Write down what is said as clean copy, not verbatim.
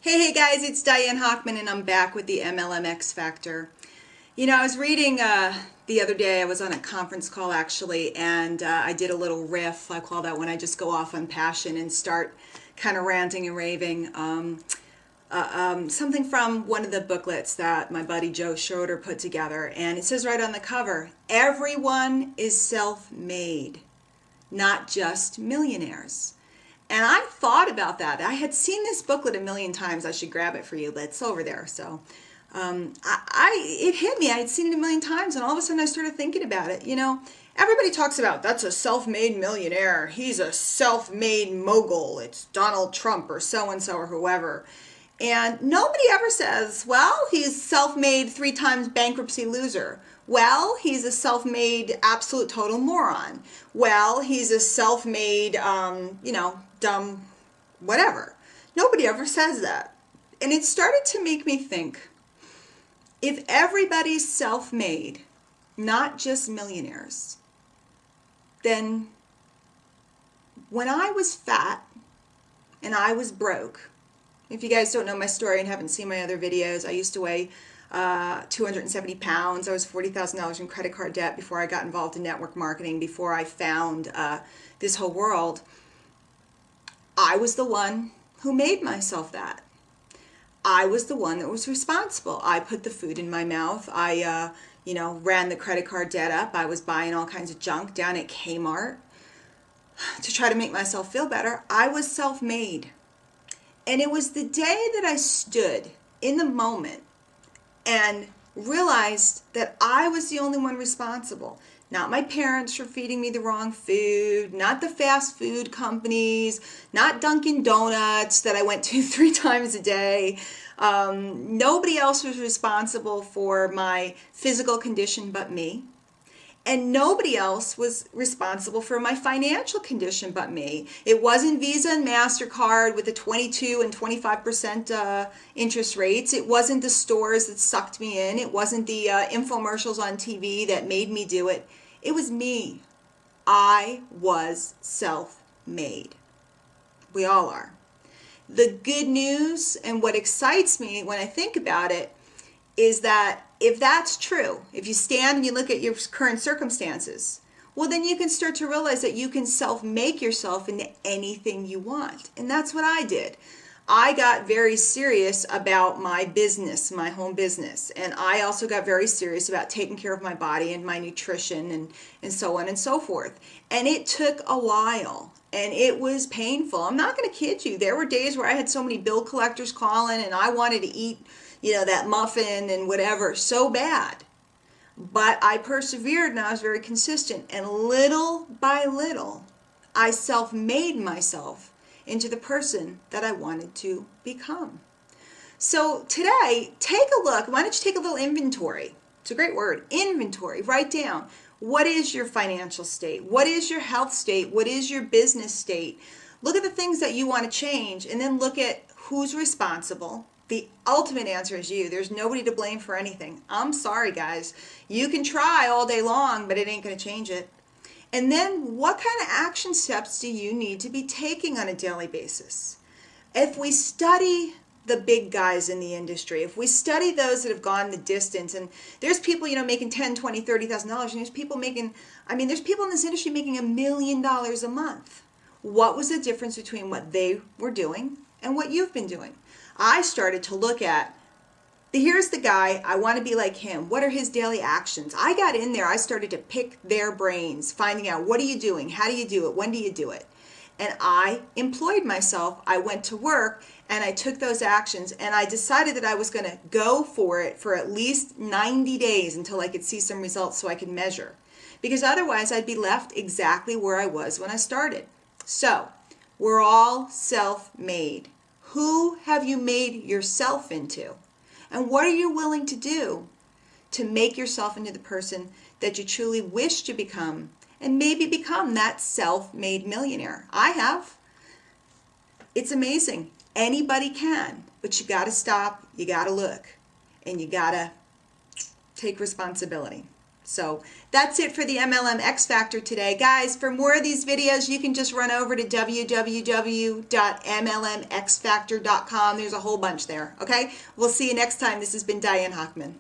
Hey guys, it's Diane Hockman and I'm back with the MLM X Factor. You know, I was reading the other day, I was on a conference call actually, and I did a little riff. I call that when I just go off on passion and start kind of ranting and raving. Something from one of the booklets that my buddy Joe Schroeder put together, and it says right on the cover, everyone is self-made, not just millionaires. And I thought about that. I had seen this booklet a million times. I should grab it for you, but it's over there. So it hit me. I had seen it a million times, and all of a sudden I started thinking about it. You know, everybody talks about that's a self-made millionaire. He's a self-made mogul. It's Donald Trump or so-and-so or whoever. And nobody ever says, well, he's self-made 3 times bankruptcy loser. Well, he's a self-made absolute total moron. Well, he's a self-made, dumb whatever. Nobody ever says that. And it started to make me think, if everybody's self-made, not just millionaires, then when I was fat and I was broke, if you guys don't know my story and haven't seen my other videos, I used to weigh 270 pounds. I was $40,000 in credit card debt before I got involved in network marketing, before I found this whole world. I was the one who made myself that. I was the one that was responsible. I put the food in my mouth. I, ran the credit card debt up. I was buying all kinds of junk down at Kmart to try to make myself feel better. I was self-made. And it was the day that I stood in the moment and realized that I was the only one responsible. Not my parents for feeding me the wrong food, not the fast food companies, not Dunkin' Donuts that I went to 3 times a day. Nobody else was responsible for my physical condition but me. And nobody else was responsible for my financial condition but me. It wasn't Visa and MasterCard with the 22 and 25% interest rates. It wasn't the stores that sucked me in. It wasn't the infomercials on TV that made me do it. It was me. I was self-made. We all are. The good news and what excites me when I think about it is that if that's true, if you stand and you look at your current circumstances, well, then you can start to realize that you can self-make yourself into anything you want. And that's what I did. I got very serious about my business, my home business. And I also got very serious about taking care of my body and my nutrition and so on and so forth. And it took a while. And it was painful. I'm not going to kid you. There were days where I had so many bill collectors calling and I wanted to eat that muffin and whatever so bad. But I persevered and I was very consistent. And little by little, I self-made myself into the person that I wanted to become. So today, take a look. Why don't you take a little inventory? It's a great word, inventory. Write down, what is your financial state? What is your health state? What is your business state? Look at the things that you want to change and then look at who's responsible. The ultimate answer is you. There's nobody to blame for anything. I'm sorry, guys. You can try all day long, but it ain't going to change it. And then what kind of action steps do you need to be taking on a daily basis? If we study the big guys in the industry, if we study those that have gone the distance, and there's people, making $10,000, $20,000, $30,000, and there's people making, there's people in this industry making $1 million a month. What was the difference between what they were doing and what you've been doing? I started to look at, here's the guy, I want to be like him. What are his daily actions? I got in there, I started to pick their brains, finding out, what are you doing? How do you do it? When do you do it? And I employed myself. I went to work and I took those actions and I decided that I was going to go for it for at least 90 days until I could see some results so I could measure. Because otherwise I'd be left exactly where I was when I started. So, we're all self-made. Who have you made yourself into? And what are you willing to do to make yourself into the person that you truly wish to become and maybe become that self-made millionaire? I have. It's amazing. Anybody can, but you got to stop, you got to look, and you got to take responsibility. So that's it for the MLM X Factor today. Guys, for more of these videos, you can just run over to www.mlmxfactor.com. There's a whole bunch there, okay? We'll see you next time. This has been Diane Hochman.